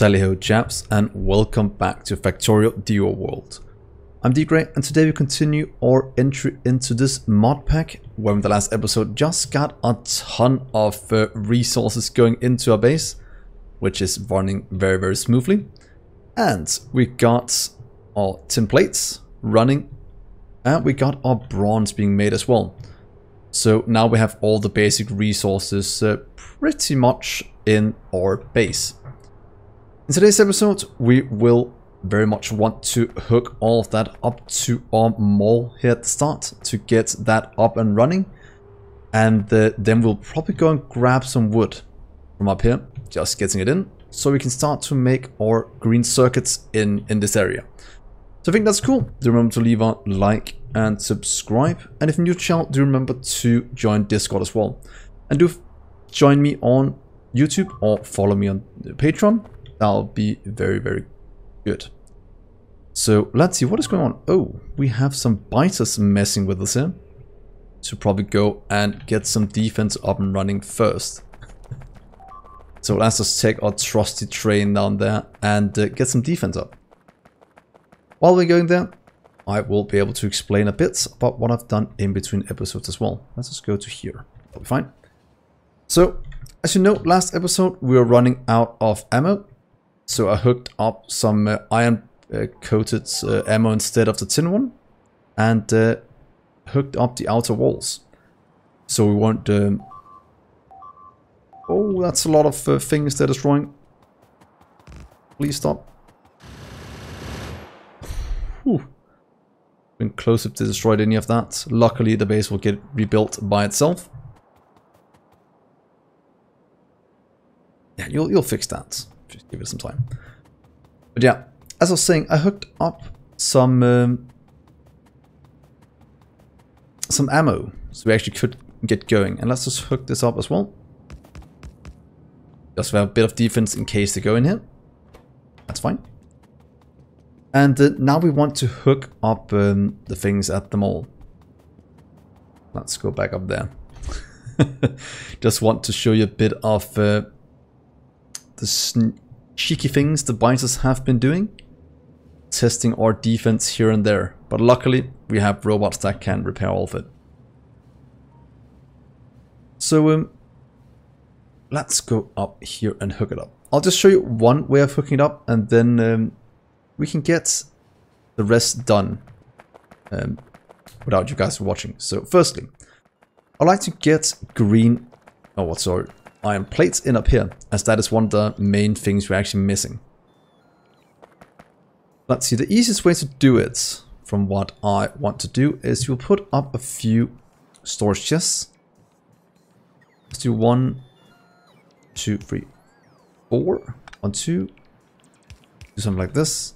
Tally ho chaps, and welcome back to Factorio DyWorld. I'm Dgray, and today we continue our entry into this mod pack, where in the last episode just got a ton of resources going into our base, which is running very smoothly. And we got our tin plates running, and we got our bronze being made as well. So now we have all the basic resources pretty much in our base. In today's episode, we will very much want to hook all of that up to our mall here at the start to get that up and running. And then we'll probably go and grab some wood from up here, just getting it in, so we can start to make our green circuits in this area. So I think that's cool. Do remember to leave a like and subscribe. And if you're new to the channel, do remember to join Discord as well. And do join me on YouTube or follow me on Patreon. That'll be very good. So let's see what is going on. Oh, we have some biters messing with us here. So probably go and get some defense up and running first. So let's just take our trusty train down there and get some defense up. While we're going there, I will be able to explain a bit about what I've done in between episodes as well. Let's just go to here. That'll be fine. So, as you know, last episode we were running out of ammo. So I hooked up some iron coated ammo instead of the tin one, and hooked up the outer walls. So we won't... Oh, that's a lot of things they're destroying. Please stop. Whew. Been close if they destroyed any of that. Luckily the base will get rebuilt by itself. Yeah, you'll fix that. Just give it some time. But yeah, as I was saying, I hooked up some ammo, so we actually could get going. And let's just hook this up as well. Just have a bit of defense in case they go in here. That's fine. And now we want to hook up the things at the mall. Let's go back up there. Just want to show you a bit of the cheeky things the biters have been doing, testing our defense here and there, but luckily we have robots that can repair all of it. So let's go up here and hook it up. I'll just show you one way of hooking it up, and then we can get the rest done without you guys watching. So firstly, I'd like to get green, iron plates in up here, as that is one of the main things we're actually missing. Let's see, the easiest way to do it, from what I want to do, is you'll put up a few storage chests. Let's do 1, 2, 3, 4. 1, 2. Do something like this.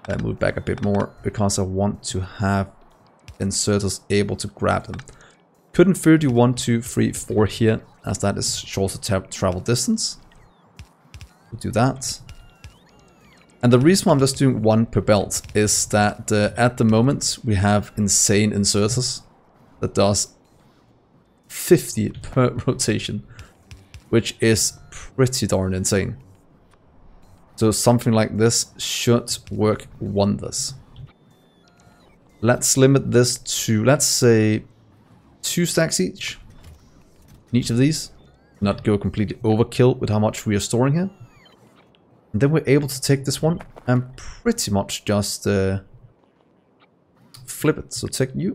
And move back a bit more, because I want to have inserters able to grab them. Couldn't fair do 1, 2, 3, 4 here, as that is shorter travel distance. We'll do that. And the reason why I'm just doing 1 per belt is that at the moment we have insane inserters that does 50 per rotation, which is pretty darn insane. So something like this should work wonders. Let's limit this to, let's say, 2 stacks each. In each of these. Not go completely overkill with how much we are storing here. And then we're able to take this one and pretty much just flip it. So take you.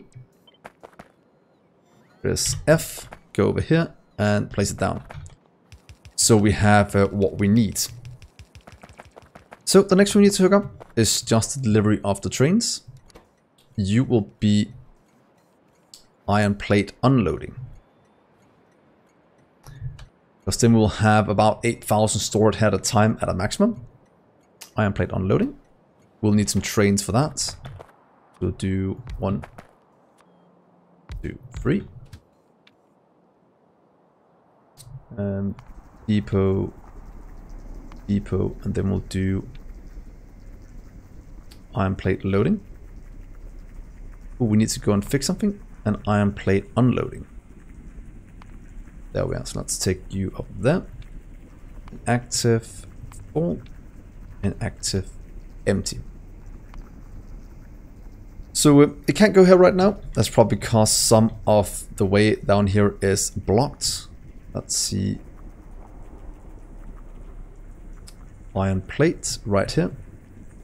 Press F, go over here and place it down. So we have what we need. So the next one we need to hook up is just the delivery of the trains. You will be iron plate unloading. Because then we will have about 8,000 stored here at a time at a maximum. Iron plate unloading. We'll need some trains for that. We'll do 1, 2, 3. Depot, and then we'll do iron plate loading. Ooh, we need to go and fix something. And iron plate unloading. There we are. So let's take you up there. Active, full, inactive, empty. So it can't go here right now. That's probably because some of the way down here is blocked. Let's see. Iron plate right here.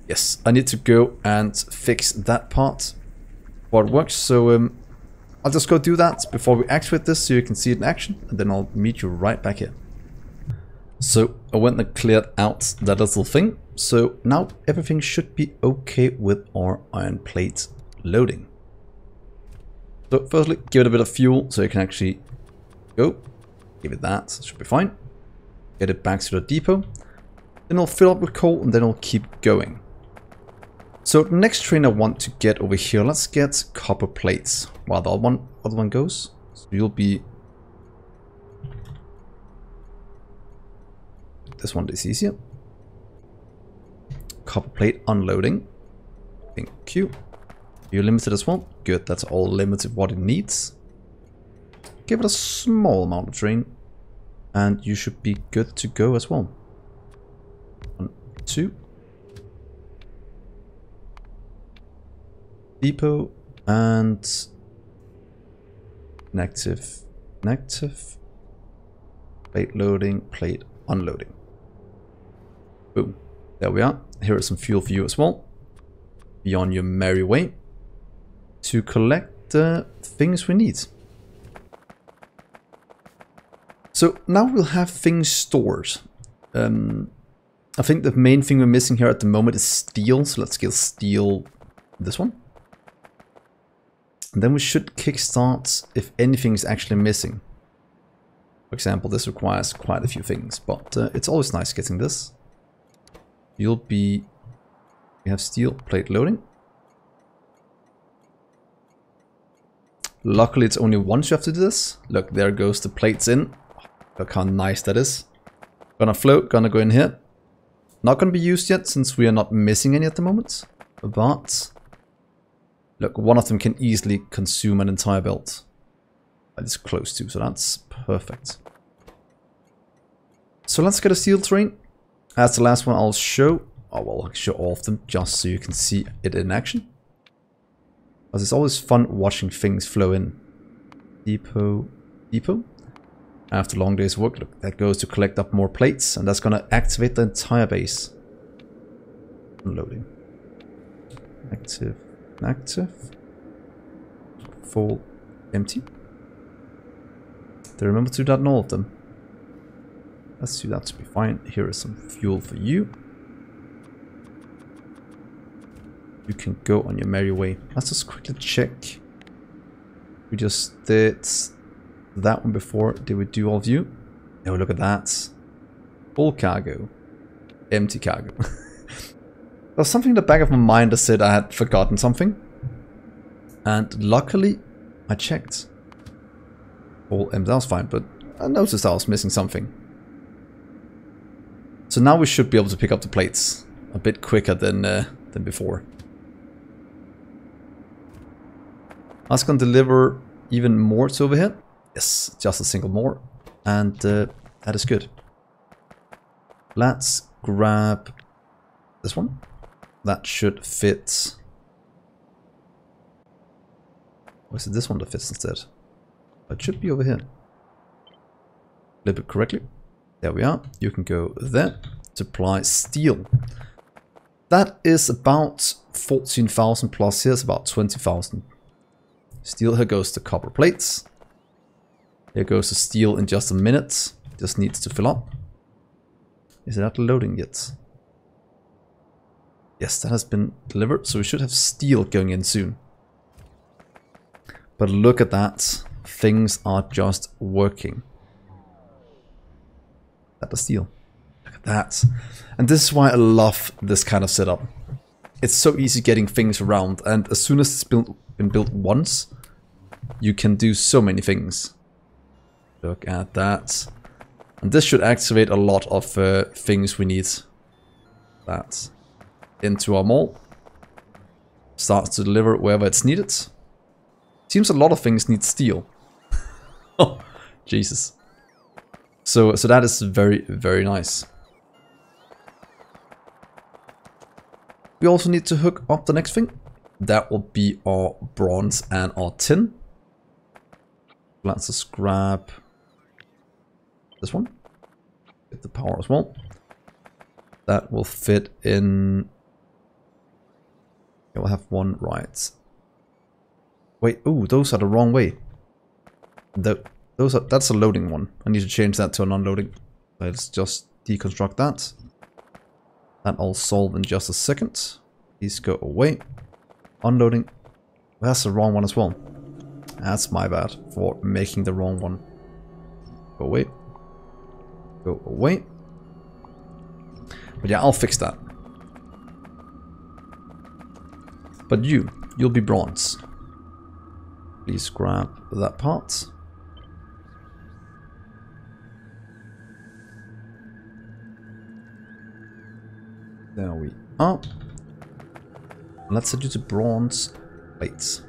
Yes, I need to go and fix that part before it works. So I'll just go do that before we activate this so you can see it in action, and then I'll meet you right back here. So I went and cleared out that little thing. So now everything should be okay with our iron plate loading. So firstly, give it a bit of fuel so you can actually go. Give it that, it should be fine. Get it back to the depot. Then I'll fill up with coal and then I'll keep going. So the next train I want to get over here, let's get copper plates while the other one goes. So you'll be... This one is easier. Copper plate unloading. Thank you. You're limited as well. Good, that's all limited what it needs. Give it a small amount of train. And you should be good to go as well. 1, 2. Depot and inactive, inactive. Plate loading, plate unloading. Boom. There we are. Here is some fuel for you as well. Be on your merry way to collect the things we need. So now we'll have things stored. I think the main thing we're missing here at the moment is steel. So let's get steel, this one. And then we should kickstart if anything is actually missing. For example, this requires quite a few things, but it's always nice getting this. You'll be... We have steel plate loading. Luckily, it's only once you have to do this. Look, there goes the plates in. Look how nice that is. Gonna float, gonna go in here. Not gonna be used yet since we are not missing any at the moment. But look, one of them can easily consume an entire belt. It's close to, so that's perfect. So let's get a steel train. As the last one I'll show. Oh well, I'll show all of them just so you can see it in action. Because it's always fun watching things flow in. Depot, depot. After a long day's work, look, that goes to collect up more plates, and that's gonna activate the entire base. Unloading. Active, active. Full, empty. They remember to do that in all of them. Let's do that to be fine. Here is some fuel for you. You can go on your merry way. Let's just quickly check. We just did that one before. Did we do all of you? Oh, look at that. Full cargo. Empty cargo. There's something in the back of my mind that said I had forgotten something. And luckily, I checked. All empty. That was fine, but I noticed I was missing something. So now we should be able to pick up the plates a bit quicker than before. I was going to deliver even more to over here. Yes, just a single more. And that is good. Let's grab this one. That should fit. Or is it this one that fits instead? It should be over here. Flip it correctly. There we are. You can go there. Supply steel. That is about 14,000 plus. Here's about 20,000. Steel. Here goes the copper plates. Here goes the steel in just a minute. Just needs to fill up. Is it loading yet? Yes, that has been delivered. So we should have steel going in soon. But look at that. Things are just working. That's the steel. Look at that. And this is why I love this kind of setup. It's so easy getting things around. And as soon as it's been built once, you can do so many things. Look at that. And this should activate a lot of things we need. That into our mall. Starts to deliver wherever it's needed. Seems a lot of things need steel. Oh, Jesus. So that is very, very nice. we also need to hook up the next thing. That will be our bronze and our tin. Let's just grab this one. Get the power as well. That will fit in. It will have one right. Wait, ooh, those are the wrong way. That's a loading one. I need to change that to an unloading. Let's just deconstruct that. That I'll solve in just a second. These go away. Unloading. That's the wrong one as well. That's my bad for making the wrong one. Go away. Go away. But yeah, I'll fix that. But you'll be bronze. Please grab that part. There we are. Let's set you to bronze plates.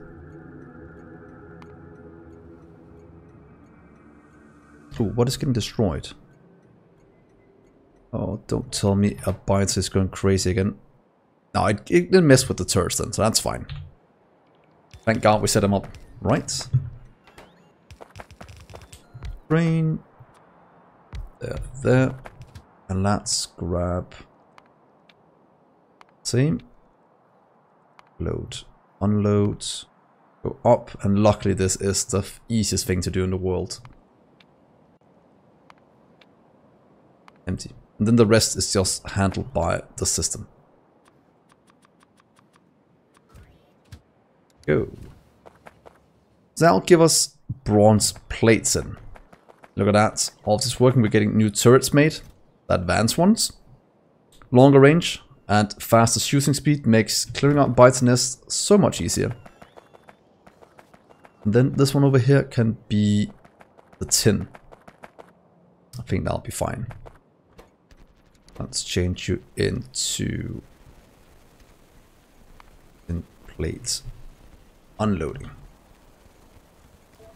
Ooh, what is getting destroyed? Oh, don't tell me a bias is going crazy again. No, it didn't mess with the turrets then, so that's fine. Thank God we set them up right. Train. There. And let's grab... Same. Load. Unload. Go up. And luckily this is the easiest thing to do in the world. Empty. And then the rest is just handled by the system. Go. So that'll give us bronze plates in. Look at that. All this working. We're getting new turrets made. The advanced ones. Longer range and faster shooting speed makes clearing out bites nests so much easier. And then this one over here can be the tin. I think that'll be fine. Let's change you into plates. Unloading.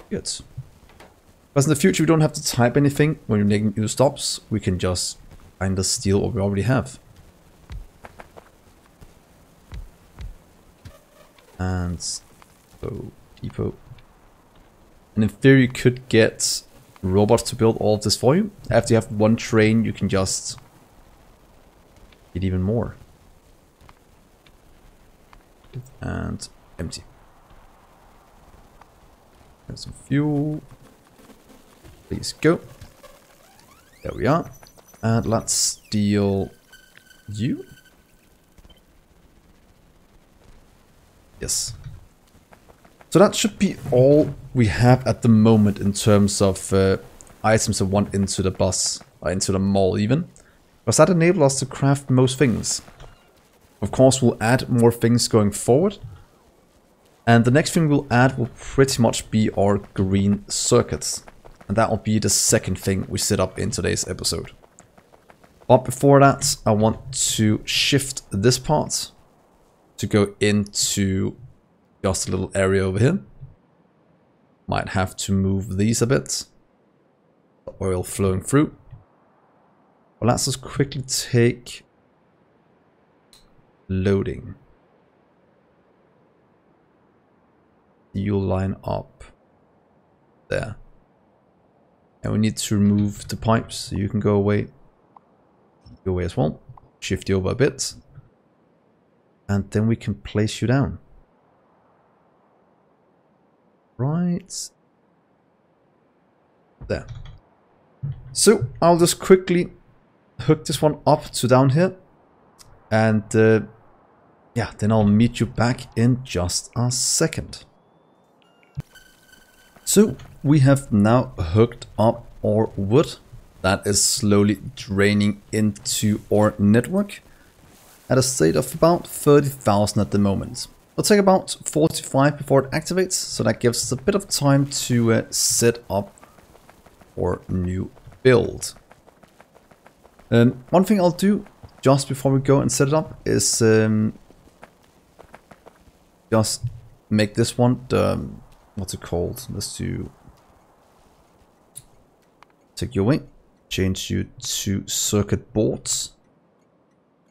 Good. Because in the future we don't have to type anything when you're making new stops. We can just kind of steal what we already have. And so depot. And in theory you could get robots to build all of this for you. After you have one train you can just get even more. And empty. There's some fuel. Please go. There we are. And let's steal you. Yes. So that should be all we have at the moment in terms of items that want into the bus, or into the mall even. Because that enables us to craft most things. Of course we'll add more things going forward. And the next thing we'll add will pretty much be our green circuits. And that will be the second thing we set up in today's episode. But before that, I want to shift this part to go into just a little area over here. Might have to move these a bit. The oil flowing through. Well, let's just quickly take loading. You'll line up there. And we need to remove the pipes, so you can go away. Go away as well. Shift you over a bit. And then we can place you down. Right there. So I'll just quickly hook this one up to down here. And yeah, then I'll meet you back in just a second. So we have now hooked up our wood that is slowly draining into our network at a state of about 30,000 at the moment. It'll take about 45 before it activates, so that gives us a bit of time to set up our new build. One thing I'll do just before we go and set it up is just make this one the, what's it called? Let's do, take you away, change you to circuit boards.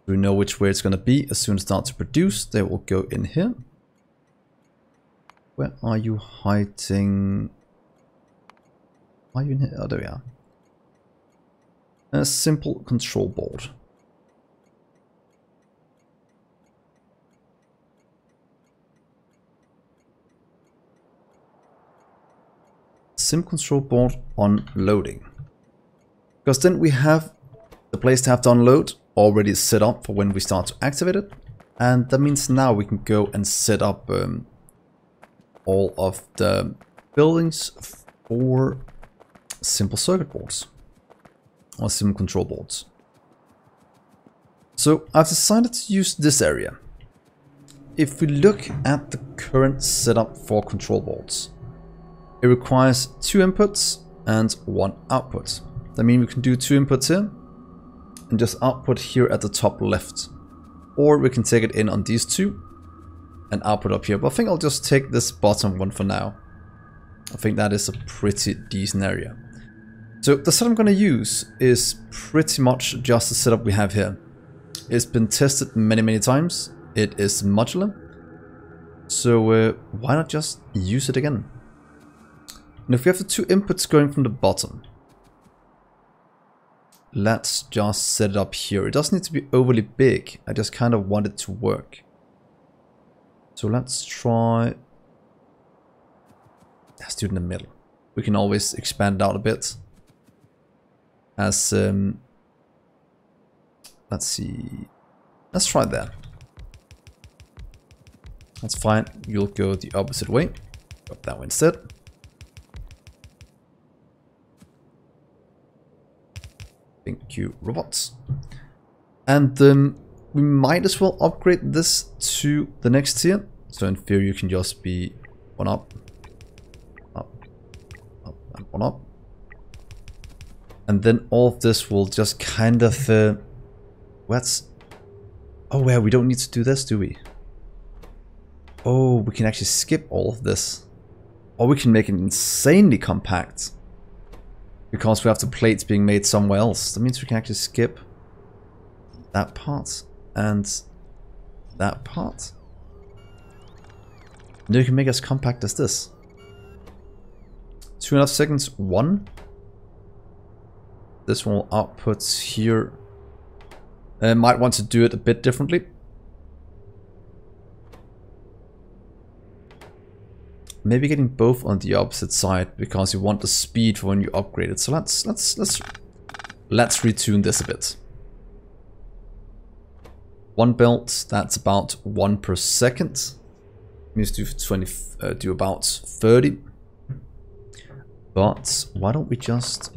We know which way it's going to be. As soon as it starts to produce, they will go in here. Where are you hiding? Are you in here? Oh, there we are. A simple control board. Sim control board on loading. Because then we have the place to have to unload already set up for when we start to activate it. And that means now we can go and set up all of the buildings for simple circuit boards or sim control boards. So I've decided to use this area. If we look at the current setup for control boards, it requires 2 inputs and 1 output. That means we can do 2 inputs here and just output here at the top left. Or we can take it in on these 2 and output up here. But I think I'll just take this bottom one for now. I think that is a pretty decent area. So the setup I'm going to use is pretty much just the setup we have here. It's been tested many times. It is modular. So why not just use it again? And if we have the 2 inputs going from the bottom, let's just set it up here. It doesn't need to be overly big. I just kind of want it to work. So let's try... Let's do it in the middle. We can always expand it out a bit. As, let's see. Let's try that. That's fine. You'll go the opposite way. Go that way instead. Thank you, robots. And we might as well upgrade this to the next tier. So in theory, you can just be 1 up, up, up, and 1 up. And then all of this will just kind of... what's... Oh, yeah, we don't need to do this, do we? Oh, we can actually skip all of this. Or we can make it insanely compact. Because we have the plates being made somewhere else. That means we can actually skip that part and that part. And then we can make as compact as this. 2.5 seconds, 1. This one will output here. Might want to do it a bit differently. Maybe getting both on the opposite side because you want the speed for when you upgrade it. So let's retune this a bit. 1 belt, that's about 1 per second. Means do about 30. But why don't we just,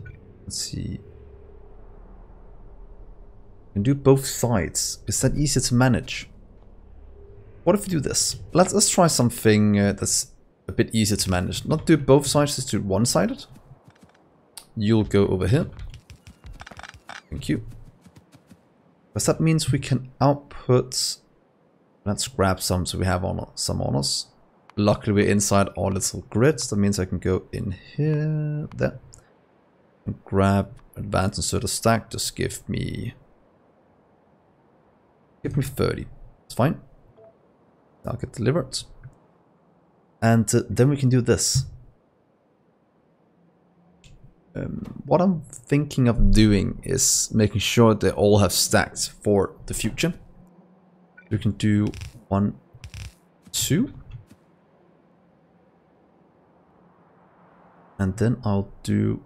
let's see. We can do both sides. Is that easier to manage? What if we do this? Let's try something that's a bit easier to manage. Not do both sides, just do one-sided. You'll go over here. Thank you. Because that means we can output... Let's grab some so we have some on us. Luckily we're inside our little grids. That means I can go in here, there. And grab advanced insert a stack. Just give me 30. It's fine. I'll get delivered. And then we can do this. What I'm thinking of doing is making sure they all have stacked for the future. We can do 1, 2. And then I'll do...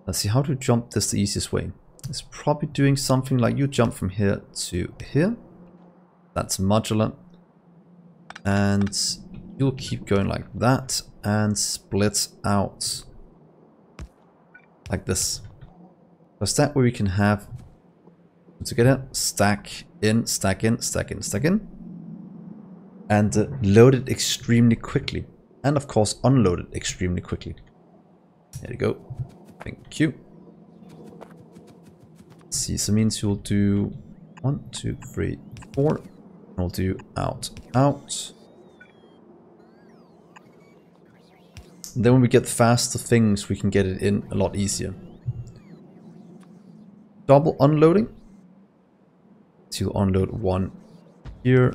Let's see, how to jump this the easiest way. It's probably doing something like you jump from here to here. That's modular. And you'll keep going like that and split out like this. Because that way we can have together stack in, stack in, stack in, stack in. And load it extremely quickly. And of course unload it extremely quickly. There you go. Thank you. Let's see, so it means you'll do 1, 2, 3, 4. We'll do out, out. Then when we get faster things, we can get it in a lot easier. double unloading. So you'll unload one here.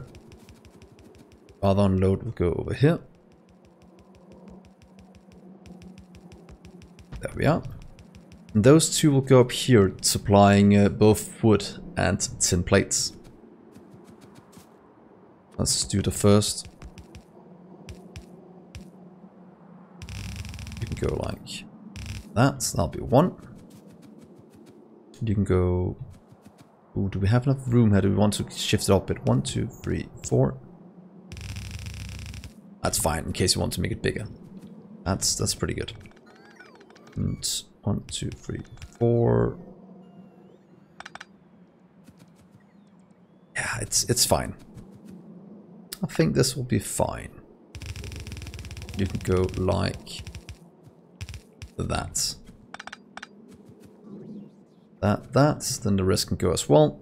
Other unload will go over here. There we are. And those two will go up here, supplying both wood and tin plates. Let's do the first. You can go like that. That'll be one. You can go... Ooh, do we have enough room here? Do we want to shift it up a bit? 1, 2, 3, 4. That's fine, in case you want to make it bigger. That's pretty good. And 1, 2, 3, 4. Yeah, it's fine. I think this will be fine. You can go like that. That. Then the rest can go as well.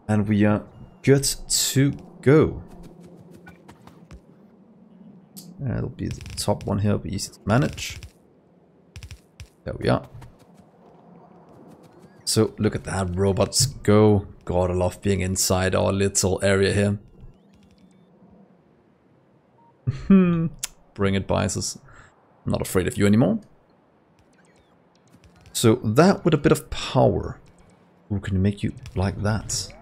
And we are good to go. It'll be the top one here, it'll be easy to manage. There we are. So look at that, robots go. God, I love being inside our little area here. Bring it, Biases. I'm not afraid of you anymore. So that with a bit of power, we can make you like that.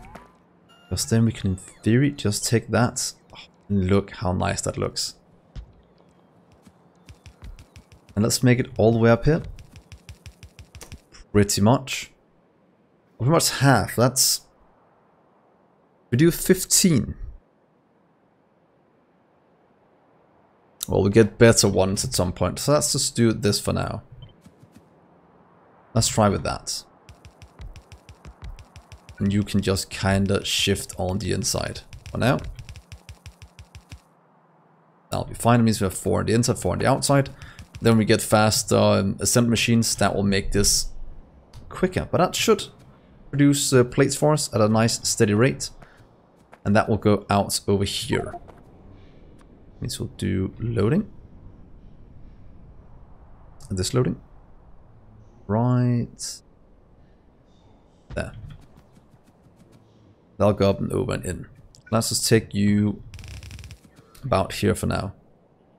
Because then we can, in theory, just take that. Oh, and look how nice that looks. And let's make it all the way up here. Pretty much. Pretty much half. That's... We do 15. Well, we get better ones at some point. So let's just do this for now. Let's try with that. And you can just kinda shift on the inside for now. That'll be fine. It means we have 4 on the inside, 4 on the outside. Then we get faster assembly machines that will make this quicker. But that should produce plates for us at a nice steady rate. And that will go out over here. Means we'll do loading. And this loading. Right there. That'll go up and over and in. Let's just take you about here for now.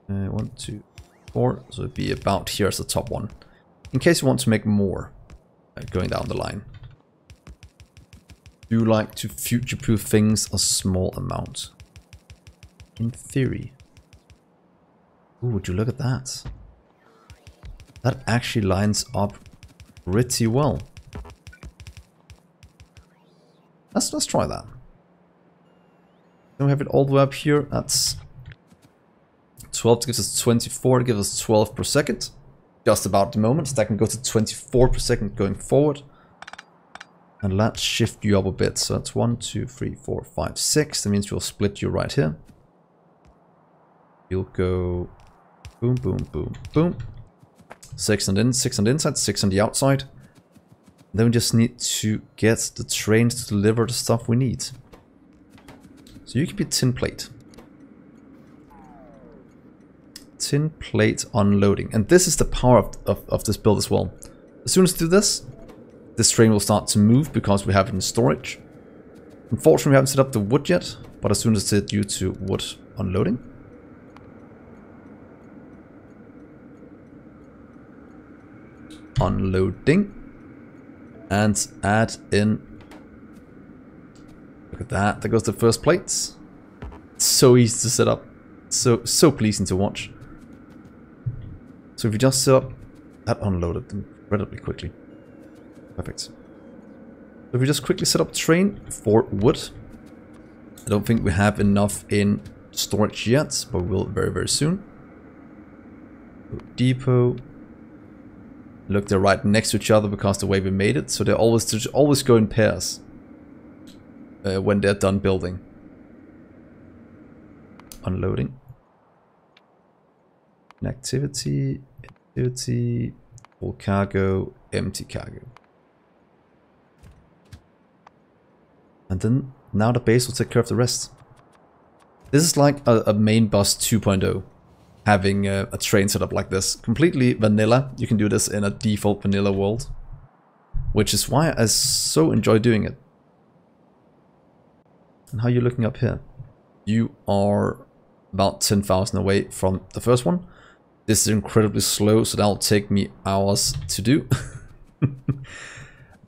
1, 2, 4. So it'd be about here as the top one. In case you want to make more going down the line. Do you like to future-proof things a small amount? In theory. Ooh, would you look at that? That actually lines up pretty well. Let's try that. Then we have it all the way up here. That's 12 gives us 24, gives us 12 per second. Just about the moment. That can go to 24 per second going forward. And let's shift you up a bit. So that's 1, 2, 3, 4, 5, 6. That means we'll split you right here. You'll go boom, boom, boom, boom. 6 on the inside, 6 on the outside. Then we just need to get the trains to deliver the stuff we need. So you can be tin plate. Tin plate unloading. And this is the power of this build as well. As soon as we do this, this train will start to move because we have it in storage. Unfortunately, we haven't set up the wood yet, but as soon as it's due to wood unloading. Unloading. And add in. Look at that. There goes the first plates. It's so easy to set up. So pleasing to watch. So if you just set up, that unloaded incredibly quickly. Perfect. So if we just quickly set up the train for wood. I don't think we have enough in storage yet, but we will very, very soon. Depot. Look, they're right next to each other because the way we made it. So they always go in pairs when they're done building. Unloading. Activity, full cargo, empty cargo. And then now the base will take care of the rest. This is like a main bus 2.0. Having a train set up like this. Completely vanilla. You can do this in a default vanilla world. which is why I so enjoy doing it. And how are you looking up here? You are about 10,000 away from the first one. This is incredibly slow, so that'll take me hours to do.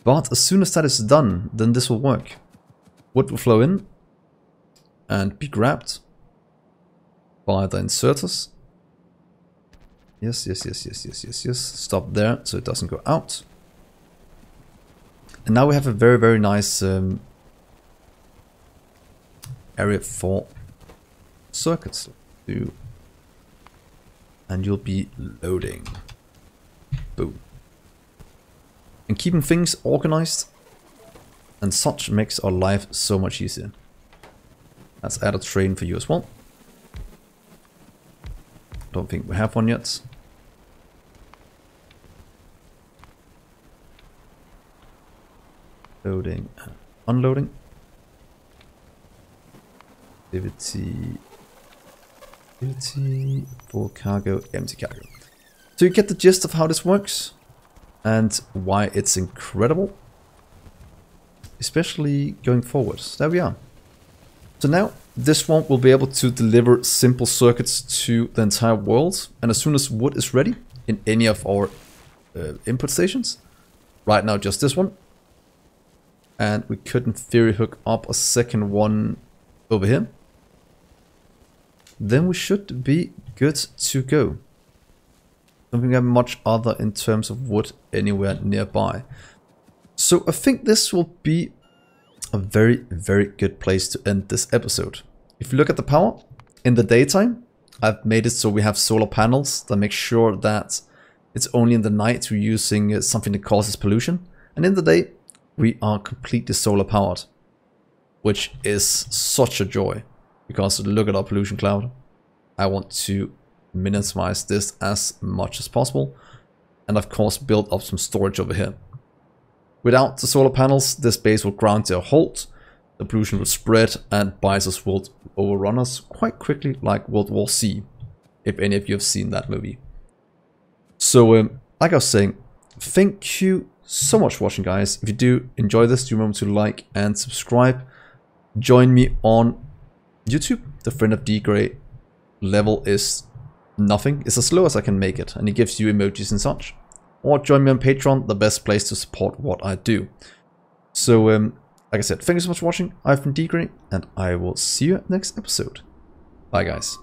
But as soon as that is done, then this will work. Wood will flow in and be grabbed by the inserters. Yes. Stop there so it doesn't go out. And now we have a very, very nice area for circuits. And you'll be loading. Boom. And keeping things organized and such makes our life so much easier. Let's add a train for you as well. Don't think we have one yet. Loading and unloading. Activity, full cargo, empty cargo. So you get the gist of how this works and why it's incredible, especially going forward. So there we are. So now this one will be able to deliver simple circuits to the entire world, and as soon as wood is ready in any of our input stations, right now just this one, and we could in theory hook up a second one over here, then we should be good to go. Don't think we have much other in terms of wood anywhere nearby. So I think this will be a very, very good place to end this episode. If you look at the power, in the daytime, I've made it so we have solar panels that make sure that it's only in the night we're using something that causes pollution. And in the day, we are completely solar powered, which is such a joy. Because look at our pollution cloud. I want to minimize this as much as possible. And of course build up some storage over here. Without the solar panels, this base will ground to a halt. The pollution will spread and biases will overrun us quite quickly, like World War C, if any of you have seen that movie. So like I was saying, thank you so much for watching, guys. If you do enjoy this, do remember to like and subscribe. Join me on YouTube. The Friend of Dgray level is nothing. It's as slow as I can make it, and it gives you emojis and such. Or join me on Patreon, the best place to support what I do. So, like I said, thank you so much for watching. I've been Dgray, and I will see you at the next episode. Bye, guys.